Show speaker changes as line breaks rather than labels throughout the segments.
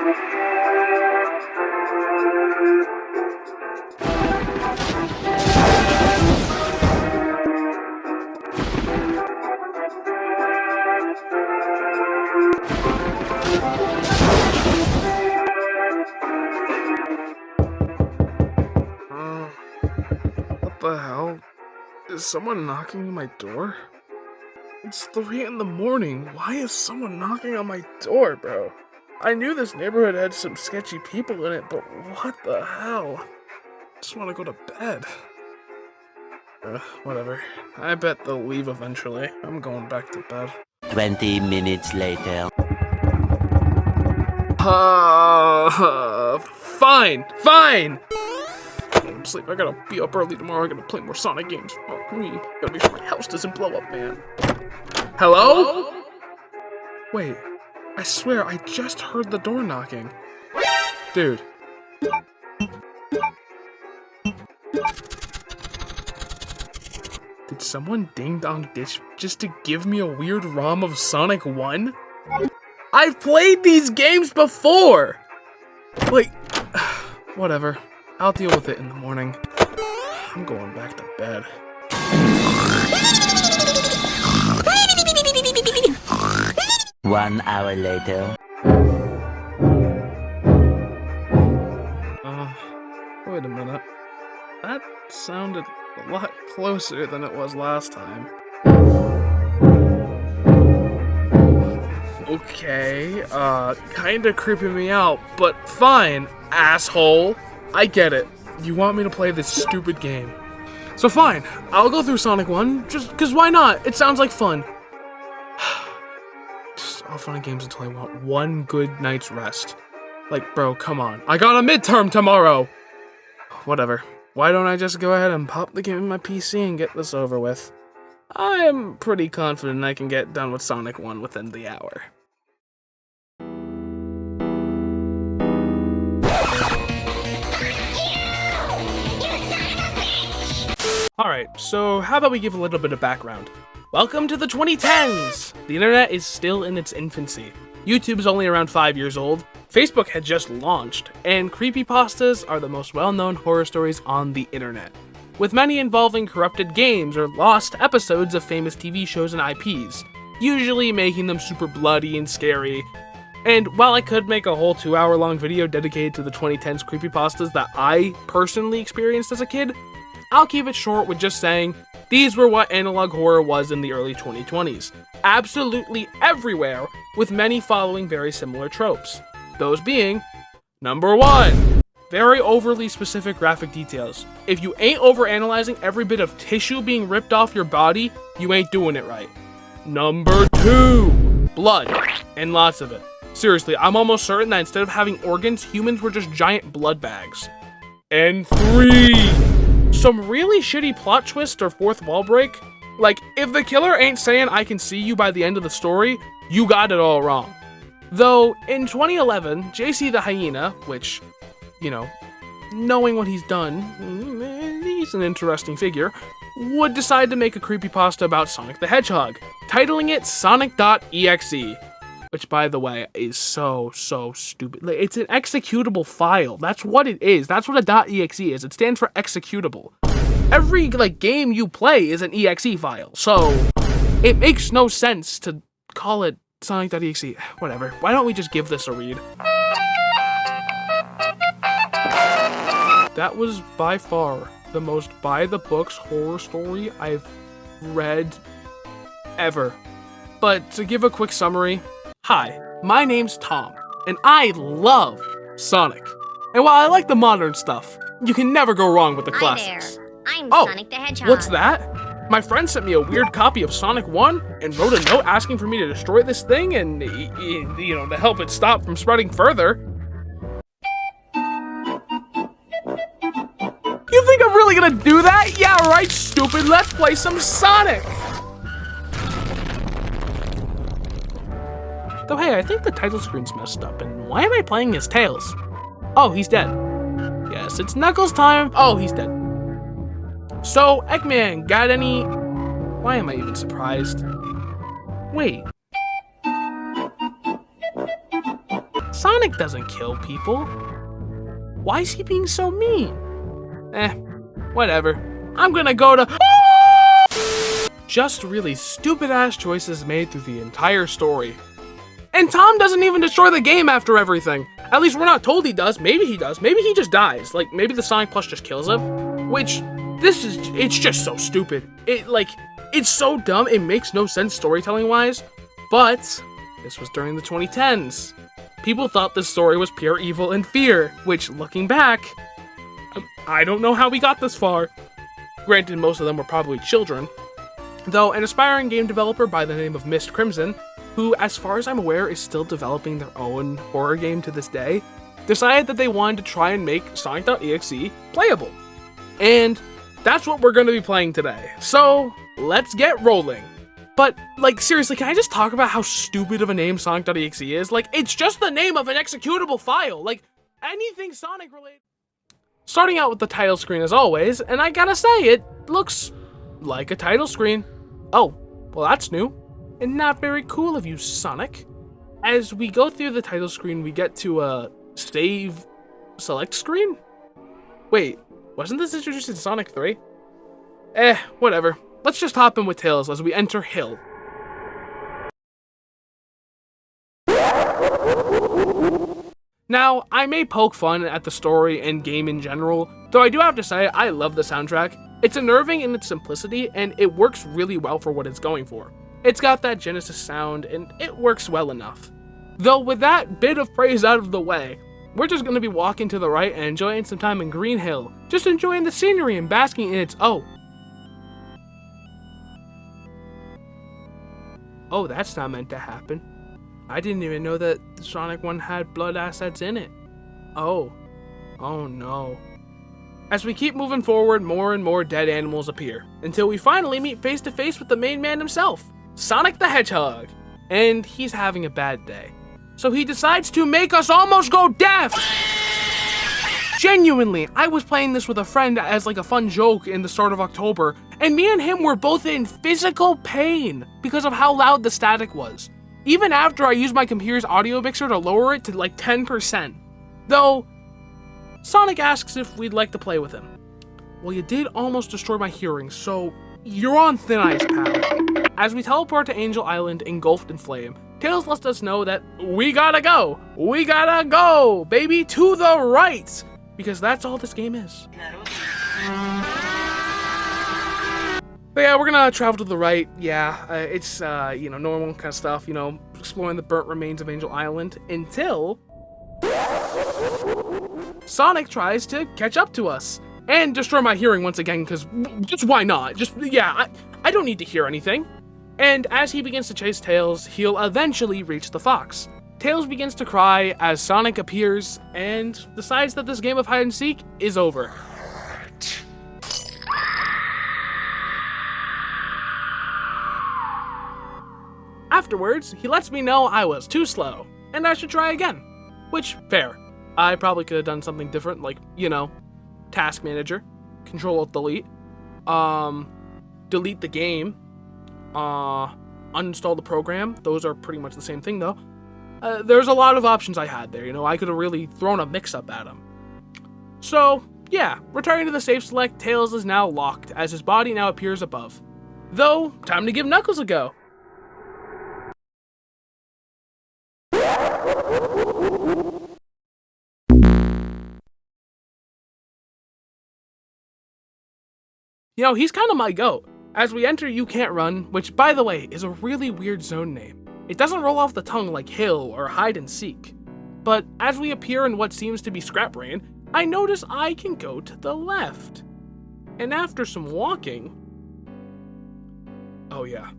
What the hell? Is someone knocking on my door? It's 3 in the morning. Why is someone knocking on my door, bro? I knew this neighborhood had some sketchy people in it, but what the hell? I just want to go to bed. Whatever. I bet they'll leave eventually. I'm going back to bed.
20 minutes later.
Fine! Fine! I'm asleep. I gotta be up early tomorrow. I gotta play more Sonic games. Oh, me. Gotta make sure my house doesn't blow up, man. Hello? Wait. I swear, I just heard the door knocking. Dude. Did someone ding-dong dish just to give me a weird ROM of Sonic 1? I've played these games before! Like, whatever. I'll deal with it in the morning. I'm going back to bed.
One hour later.
Wait a minute. That sounded a lot closer than it was last time. Okay, kinda creeping me out, but fine, asshole. I get it. You want me to play this stupid game. So fine, I'll go through Sonic 1, just 'cause why not? It sounds like fun. Just all fun and games until I want one good night's rest. Like, bro, come on. I got a midterm tomorrow! Whatever. Why don't I just go ahead and pop the game in my PC and get this over with? I am pretty confident I can get done with Sonic 1 within the hour. Alright, so how about we give a little bit of background? Welcome to the 2010s! The internet is still in its infancy. YouTube is only around 5 years old, Facebook had just launched, and creepypastas are the most well-known horror stories on the internet, with many involving corrupted games or lost episodes of famous TV shows and IPs, usually making them super bloody and scary. And while I could make a whole 2-hour-long video dedicated to the 2010s creepypastas that I personally experienced as a kid, I'll keep it short with just saying, these were what analog horror was in the early 2020s. Absolutely everywhere, with many following very similar tropes. Those being, number 1, very overly specific graphic details. If you ain't overanalyzing every bit of tissue being ripped off your body, you ain't doing it right. Number 2, blood, and lots of it. Seriously, I'm almost certain that instead of having organs, humans were just giant blood bags. And 3, some really shitty plot twist or fourth wall break. Like, if the killer ain't saying I can see you by the end of the story, you got it all wrong. Though, in 2011, JC the Hyena, which, you know, knowing what he's done, he's an interesting figure, would decide to make a creepypasta about Sonic the Hedgehog, titling it Sonic.EXE. Which, by the way, is so stupid. Like, it's an executable file. That's what it is. That's what a .exe is. It stands for executable. Every, game you play is an exe file. So, it makes no sense to call it Sonic.exe. Whatever. Why don't we just give this a read? That was by far the most by-the-books horror story I've read ever. But to give a quick summary, hi, my name's Tom, and I love Sonic. And while I like the modern stuff, you can never go wrong with the classics.
Hi there, I'm Sonic the Hedgehog.
What's that? My friend sent me a weird copy of Sonic 1 and wrote a note asking for me to destroy this thing and, to help it stop from spreading further. You think I'm really gonna do that? Yeah, right, stupid. Let's play some Sonic. Though hey, I think the title screen's messed up, and why am I playing as Tails? Oh, he's dead. Yes, it's Knuckles time. Oh, he's dead. So, Eggman, got any... Why am I even surprised? Wait. Sonic doesn't kill people. Why is he being so mean? Whatever. I'm gonna go to... Just really stupid ass choices made through the entire story. And Tom doesn't even destroy the game after everything. At least we're not told he does. Maybe he does. Maybe he just dies. Like, maybe the Sonic Plus just kills him. Which, it's just so stupid. It's so dumb, it makes no sense storytelling-wise. But, this was during the 2010s. People thought this story was pure evil and fear, which, looking back, I don't know how we got this far. Granted, most of them were probably children. Though, an aspiring game developer by the name of Mist Crimson, who, as far as I'm aware, is still developing their own horror game to this day, decided that they wanted to try and make Sonic.EXE playable. And that's what we're going to be playing today. So, let's get rolling. But, seriously, can I just talk about how stupid of a name Sonic.exe is? It's just the name of an executable file. Anything Sonic related. Starting out with the title screen as always, and I gotta say, it looks like a title screen. Oh, well that's new. And not very cool of you, Sonic. As we go through the title screen, we get to a save select screen? Wait, wasn't this introduced in Sonic 3? Whatever. Let's just hop in with Tails as we enter Hill. Now, I may poke fun at the story and game in general, though I do have to say I love the soundtrack. It's unnerving in its simplicity, and it works really well for what it's going for. It's got that Genesis sound, and it works well enough. Though with that bit of praise out of the way, we're just going to be walking to the right and enjoying some time in Green Hill, just enjoying the scenery and basking in its oh, that's not meant to happen. I didn't even know that the Sonic one had blood assets in it. Oh no. As we keep moving forward, more and more dead animals appear, until we finally meet face to face with the main man himself, Sonic the Hedgehog. And he's having a bad day. So he decides to make us almost go deaf! Genuinely, I was playing this with a friend as a fun joke in the start of October, and me and him were both in physical pain because of how loud the static was. Even after I used my computer's audio mixer to lower it to 10%. Though, Sonic asks if we'd like to play with him. Well, you did almost destroy my hearing, so you're on thin ice, pal. As we teleport to Angel Island engulfed in flame, Tails lets us know that we gotta go! We gotta go, baby, to the right! Because that's all this game is. But yeah, we're gonna travel to the right. Yeah, it's, normal kind of stuff, exploring the burnt remains of Angel Island until Sonic tries to catch up to us and destroy my hearing once again, because just why not? I don't need to hear anything. And as he begins to chase Tails, he'll eventually reach the fox. Tails begins to cry as Sonic appears and decides that this game of hide and seek is over. Afterwards, he lets me know I was too slow, and I should try again. Which, fair. I probably could have done something different, Task Manager, Control-Alt-Delete, delete the game, uninstall the program. Those are pretty much the same thing, though. There's a lot of options I had there, I could have really thrown a mix-up at him. So, yeah, returning to the save select, Tails is now locked, as his body now appears above. Though, time to give Knuckles a go. He's kind of my goat. As we enter You Can't Run, which, by the way, is a really weird zone name. It doesn't roll off the tongue like Hill or Hide and Seek. But as we appear in what seems to be Scrap Brain, I notice I can go to the left. And after some walking... oh yeah,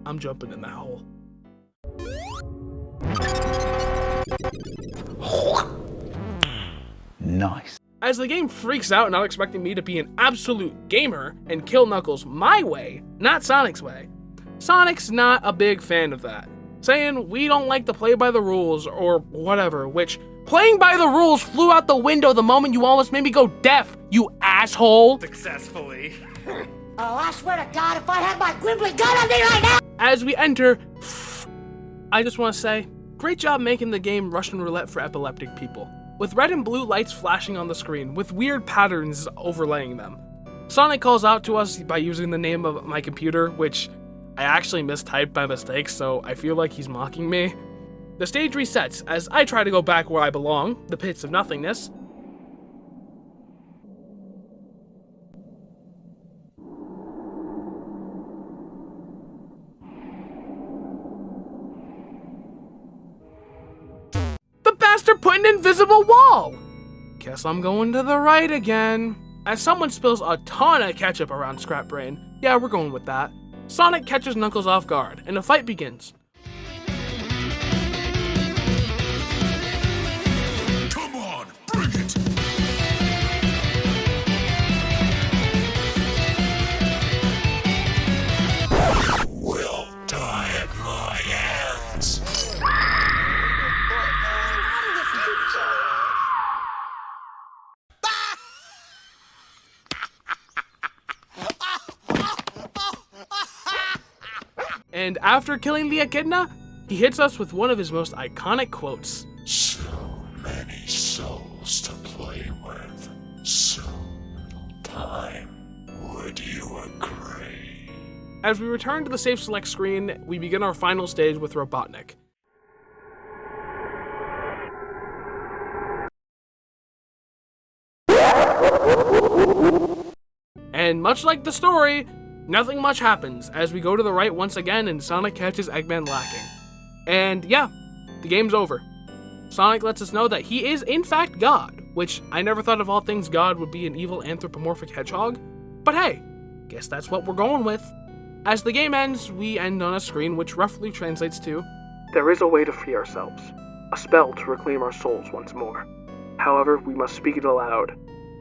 I'm jumping in that hole.
Nice.
As the game freaks out, not expecting me to be an absolute gamer and kill Knuckles my way, not Sonic's way, Sonic's not a big fan of that, saying we don't like to play by the rules or whatever, which playing by the rules flew out the window the moment you almost made me go deaf, you asshole!
Successfully.
Oh, I swear to God, if I had my Grimbly gun on me right now!
As we enter, I just want to say, Great job making the game Russian roulette for epileptic people, with red and blue lights flashing on the screen, with weird patterns overlaying them. Sonic calls out to us by using the name of my computer, which I actually mistyped by mistake, so I feel like he's mocking me. The stage resets as I try to go back where I belong, the pits of nothingness. The bastard put an invisible wall! Guess I'm going to the right again. As someone spills a ton of ketchup around Scrap Brain. Yeah, we're going with that. Sonic catches Knuckles off guard, and a fight begins.
Come on, bring it! Will die at my hands.
And after killing the Echidna, he hits us with one of his most iconic quotes.
So many souls to play with, so little time. Would you agree?
As we return to the Save Select screen, we begin our final stage with Robotnik. And much like the story, nothing much happens as we go to the right once again and Sonic catches Eggman lacking. And yeah, the game's over. Sonic lets us know that he is in fact God, which I never thought of all things God would be an evil anthropomorphic hedgehog. But hey, guess that's what we're going with. As the game ends, we end on a screen which roughly translates to, "There is a way to free ourselves, a spell to reclaim our souls once more. However, we must speak it aloud.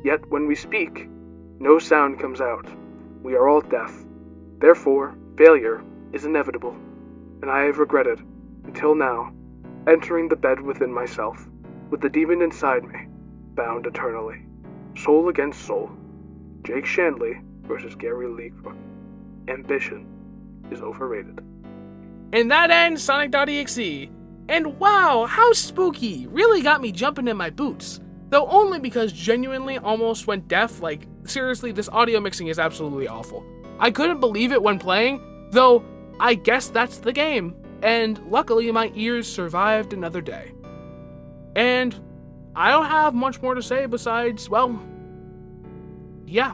Yet when we speak, no sound comes out. We are all deaf. Therefore, failure is inevitable. And I have regretted, until now, entering the bed within myself, with the demon inside me, bound eternally. Soul against soul. Jake Shanley versus Gary Lee Crook. Ambition is overrated." And that ends Sonic.EXE. And wow, how spooky! Really got me jumping in my boots. Though only because genuinely almost went deaf. Like, seriously, this audio mixing is absolutely awful. I couldn't believe it when playing, though I guess that's the game. And luckily my ears survived another day. And I don't have much more to say besides, well, yeah.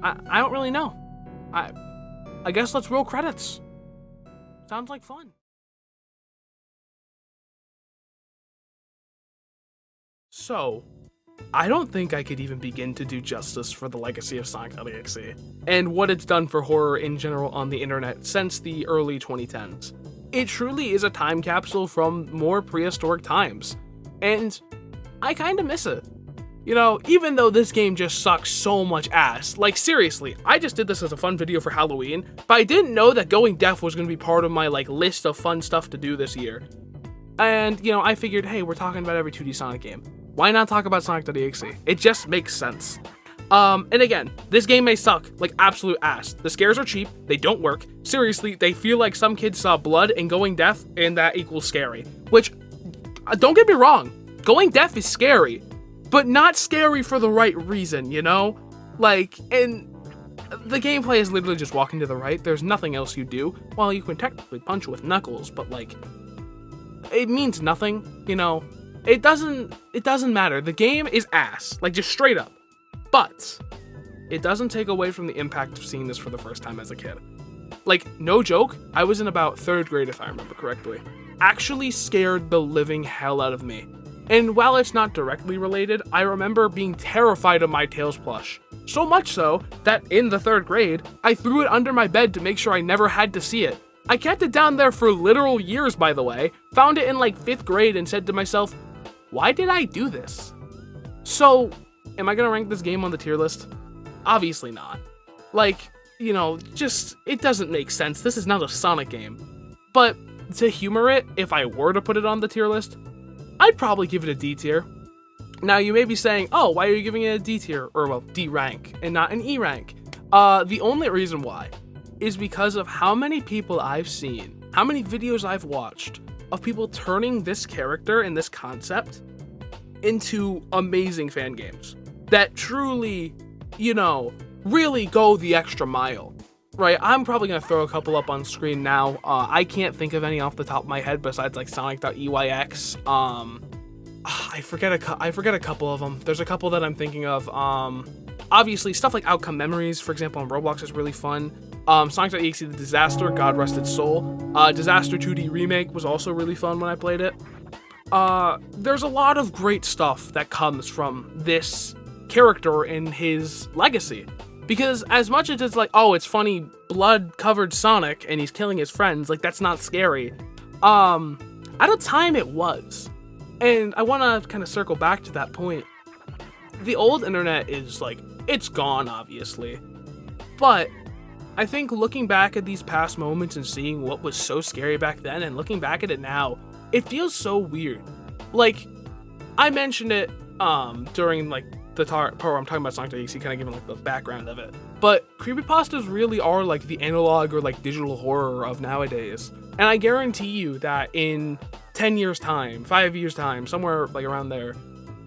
I don't really know. I guess let's roll credits. Sounds like fun. So, I don't think I could even begin to do justice for the legacy of Sonic.EXE, and what it's done for horror in general on the internet since the early 2010s. It truly is a time capsule from more prehistoric times, and I kinda miss it. You know, even though this game just sucks so much ass, like seriously, I just did this as a fun video for Halloween, but I didn't know that going deaf was gonna be part of my list of fun stuff to do this year. And, you know, I figured, hey, we're talking about every 2D Sonic game. Why not talk about Sonic.EXE? It just makes sense. And again, this game may suck like absolute ass. The scares are cheap, they don't work. Seriously, they feel like some kids saw blood and going deaf, and that equals scary. Which, don't get me wrong, going deaf is scary, but not scary for the right reason, you know? Like, and the gameplay is literally just walking to the right. There's nothing else you do. Well, you can technically punch with Knuckles, but like, it means nothing, you know? It doesn't matter. The game is ass, like just straight up. But it doesn't take away from the impact of seeing this for the first time as a kid. Like, no joke, I was in about 3rd grade if I remember correctly. Actually scared the living hell out of me. And while it's not directly related, I remember being terrified of my Tails plush. So much so that in the 3rd grade, I threw it under my bed to make sure I never had to see it. I kept it down there for literal years, by the way, found it in like 5th grade and said to myself, why did I do this? So, am I gonna rank this game on the tier list? Obviously not. Like, you know, just, it doesn't make sense. This is not a Sonic game. But to humor it, if I were to put it on the tier list, I'd probably give it a D tier. Now, you may be saying, oh, why are you giving it a D tier? Or, well, D rank, and not an E rank. The only reason why is because of how many people I've seen how many videos I've watched of people turning this character and this concept into amazing fan games that truly, you know, really go the extra mile, right? I'm probably going to throw a couple up on screen now. I can't think of any off the top of my head besides like Sonic.EXE. I forget a couple of them. There's a couple that I'm thinking of. Obviously, stuff like Outcome Memories, for example, on Roblox is really fun. Sonic.EXE The Disaster, God rest its soul. Disaster 2D Remake was also really fun when I played it. There's a lot of great stuff that comes from this character and his legacy. Because as much as it's like, oh, it's funny, blood-covered Sonic, and he's killing his friends, like, that's not scary. At a time it was. And I want to kind of circle back to that point. The old internet is, like, it's gone, obviously. But I think looking back at these past moments and seeing what was so scary back then and looking back at it now, it feels so weird. Like, I mentioned it during, like, the part where I'm talking about Sonic.EXE, kind of giving like the background of it. But creepypastas really are like the analog or like digital horror of nowadays. And I guarantee you that in 10 years time, 5 years time, somewhere like around there,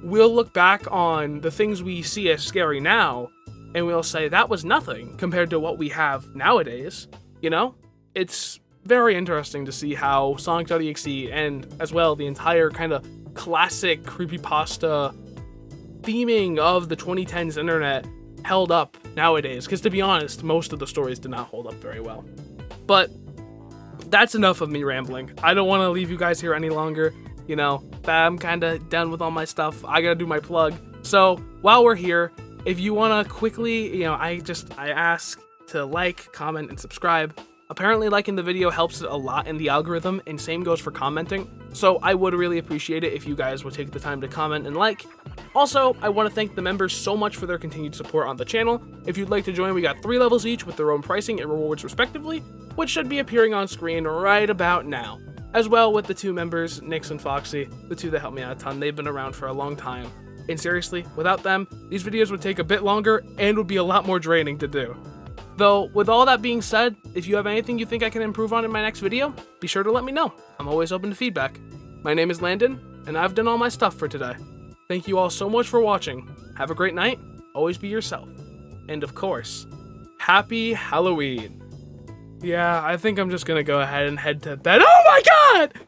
we'll look back on the things we see as scary now and we'll say that was nothing compared to what we have nowadays. You know, it's very interesting to see how Sonic.EXE and as well the entire kind of classic creepypasta theming of the 2010s internet held up nowadays, because to be honest, most of the stories did not hold up very well. But that's enough of me rambling. I don't want to leave you guys here any longer. You know, I'm kind of done with all my stuff. I gotta do my plug. So while we're here, if you want to quickly, you know, I ask to like, comment, and subscribe. Apparently liking the video helps it a lot in the algorithm, and same goes for commenting. So I would really appreciate it if you guys would take the time to comment and like. Also, I want to thank the members so much for their continued support on the channel. If you'd like to join, we got 3 levels each with their own pricing and rewards respectively, which should be appearing on screen right about now. As well with the 2 members, Nix and Foxy, the 2 that helped me out a ton. They've been around for a long time. And seriously, without them, these videos would take a bit longer and would be a lot more draining to do. Though, with all that being said, if you have anything you think I can improve on in my next video, be sure to let me know. I'm always open to feedback. My name is Landon, and I've done all my stuff for today. Thank you all so much for watching. Have a great night, always be yourself. And of course, happy Halloween. Yeah, I think I'm just gonna go ahead and head to bed. Oh my god!